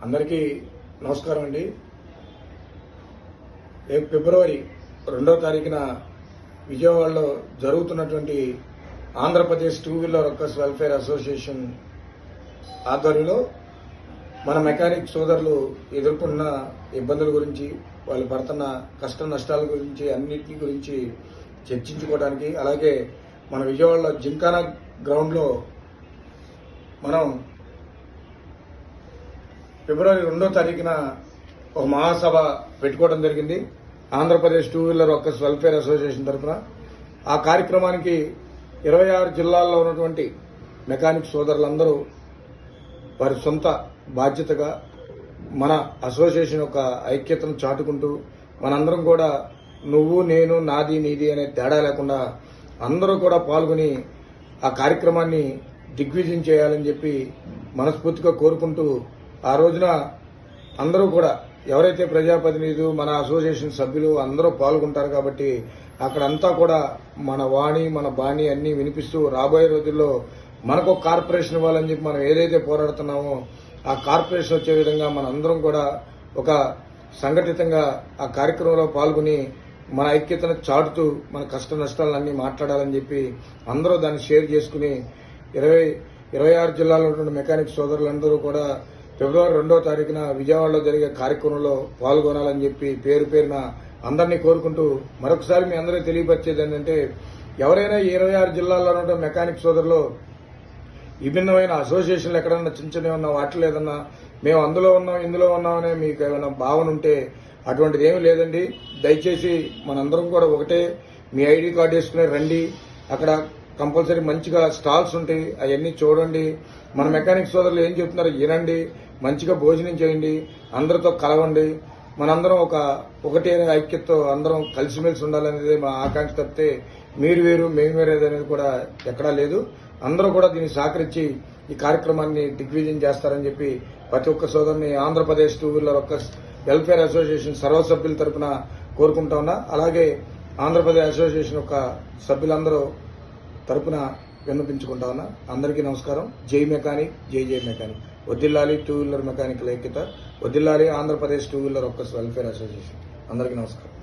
అందరికీ నమస్కారం అండి. ఫిబ్రవరి 2వ తారీఖున విజయవాడలో జరుగుతున్నటువంటి Andhra Pradesh two wheeler workers welfare association ఆధ్వర్యంలో మన మెకానిక్ సోదరులు ఎదుర్కొన్న ఇబ్బందుల గురించి, వాళ్ళు పడుతున్న కష్ట నష్టాల గురించి, అన్నిటి గురించి చర్చించుకోవడానికి, అలాగే మన విజయవాడలో జింకానా గ్రౌండ్లో మనం ఫిబ్రవరి 2వ తారీఖున ఒక మహాసభ పెట్టుకోవడం జరిగింది Andhra Pradesh two wheeler workers welfare association తరఫున. ఆ కార్యక్రమానికి 26 జిల్లాల్లో ఉన్నటువంటి మెకానిక్ సోదరులందరూ వారి సొంత బాధ్యతగా మన అసోసియేషన్ యొక్క ఐక్యతను చాటుకుంటూ, మనందరం కూడా నువ్వు నేను నాది నీది అనే తేడా లేకుండా అందరూ కూడా పాల్గొని ఆ కార్యక్రమాన్ని దిగ్విజయం చేయాలని చెప్పి మనస్ఫూర్తిగా కోరుకుంటూ, ఆ రోజున అందరూ కూడా ఎవరైతే ప్రజాప్రతినిధులు, మన అసోసియేషన్ సభ్యులు అందరూ పాల్గొంటారు కాబట్టి అక్కడంతా కూడా మన వాణి, మన బాణి అన్ని వినిపిస్తూ రాబోయే రోజుల్లో మనకు ఒక కార్పొరేషన్ ఇవ్వాలని చెప్పి మనం ఏదైతే పోరాడుతున్నామో ఆ కార్పొరేషన్ వచ్చే విధంగా మనందరం కూడా ఒక సంఘటితంగా ఆ కార్యక్రమంలో పాల్గొని మన ఐక్యతను చాటుతూ మన కష్ట నష్టాలన్నీ మాట్లాడాలని చెప్పి అందరూ దాన్ని షేర్ చేసుకుని 26 జిల్లాలో ఉన్న మెకానిక్ సోదరులందరూ కూడా ఫిబ్రవరి 2వ తారీఖున విజయవాడలో జరిగే కార్యక్రమంలో పాల్గొనాలని చెప్పి పేరు పేరున అందరినీ కోరుకుంటూ, మరొకసారి మీ అందరికీ తెలియపరిచేది ఏంటంటే, ఎవరైనా 26 జిల్లాల్లో ఉన్న మెకానిక్ సోదరులు విభిన్నమైన అసోసియేషన్లు ఎక్కడన్నా చిన్న చిన్న ఉన్నా వాటిలో ఏదన్నా మేము అందులో ఉన్నాం ఇందులో ఉన్నాం అనే మీకు ఏమైనా భావన ఉంటే అటువంటిది ఏమీ లేదండి. దయచేసి మనందరం కూడా ఒకటే, మీ ఐడి కార్డు వేసుకుని రండి. అక్కడ కంపల్సరీ మంచిగా స్టాల్స్ ఉంటాయి, అవన్నీ చూడండి. మన మెకానిక్ సోదరులు ఏం చెప్తున్నారో వినండి, మంచిగా భోజనం చేయండి, అందరితో కలవండి. మనందరం ఒకటే ఐక్యతతో అందరం కలిసిమెలిసి ఉండాలనేది మా ఆకాంక్ష తప్పితే మీరు వేరు మేము వేరేది అనేది కూడా ఎక్కడా లేదు. అందరూ కూడా దీన్ని సహకరించి ఈ కార్యక్రమాన్ని దిగ్విజయం చేస్తారని చెప్పి ప్రతి ఒక్క సోదరుని Andhra Pradesh two wheeler workers welfare association సర్వసభ్యుల తరఫున కోరుకుంటా ఉన్నా. అలాగే ఆంధ్రప్రదేశ్ అసోసియేషన్ యొక్క సభ్యులందరూ తరపున విన్నపించుకుంటా ఉన్నా. అందరికీ నమస్కారం. జై మెకానిక్, జై జై మెకానిక్. వదిల్లాలి టూ వీలర్ మెకానికల్ ఐక్యత, వదిల్లాలి Andhra Pradesh two wheeler workers welfare association. అందరికీ నమస్కారం.